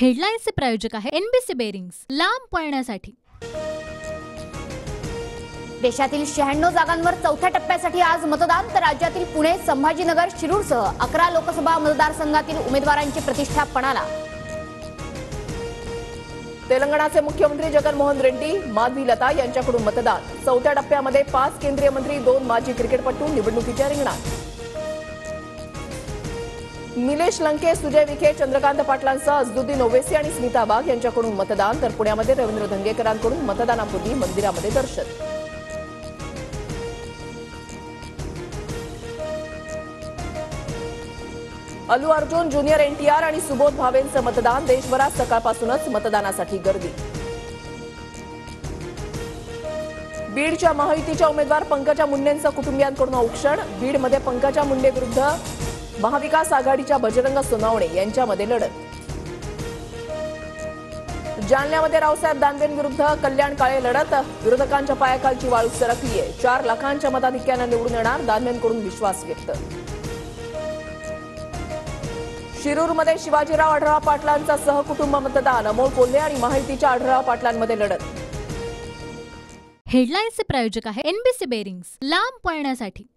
हेडलाईन्सचे प्रायोजक आहे NBC bearings, लांब पळण्यासाठी। देशातील 96 जागांवर चौथ्या टप्प्यासाठी आज मतदान। तर राज्यातील पुणे, संभाजीनगर, शिरूरसह 11 लोकसभा मतदारसंघातील उमेदवारांची प्रतिष्ठा पणाला। तेलंगणाचे मुख्यमंत्री जगनमोहन रेड्डी, माधवी लता यांच्याकडून मतदान। चौथ्या टप्प्यामध्ये 5 केंद्रीय मंत्री, 2 माजी क्रिकेटपटू निवडणुकीच्या रिंगणात। निलेश लंके, सुजय विखे, चंद्रकांत पाटलांसह अझदुद्दीन ओवैसी आणि स्मिता वाघ यांच्याकडून मतदान। तर पुण्यामध्ये रवींद्र धंगेकरांकडून मतदानापूर्वी मंदिरामध्ये दर्शन। अल्लू अर्जुन, ज्युनियर एनटीआर आणि सुबोध भावेंचं मतदान। देशभरात सकाळपासूनच मतदानासाठी गर्दी। बीडच्या महायुतीच्या उमेदवार पंकजा मुंडेंचं कुटुंबियांकडून औक्षण। बीडमध्ये पंकजा मुंडे विरुद्ध महाविकास आघाडीच्या बजरंग सोनवणे यांच्यामध्ये लढत। जालन्यामध्ये रावसाहेब दानवेंविरुद्ध कल्याण काळे लढत। विरोधकांच्या पायाखालची वाळू सरकली आहे। 4 लाखांच्या मताधिक्यानं निवडून येणार, दानवेंकडून विश्वास व्यक्त। शिरूरमध्ये शिवाजीराव आढळराव पाटलांचा सहकुटुंब मतदान। अमोल कोल्हे आणि महायुतीच्या आढळराव पाटलांमध्ये लढत। हेडलाईन्सचे प्रायोजक आहे एनबीसी बेरिंग्स, लांब पळण्यासाठी।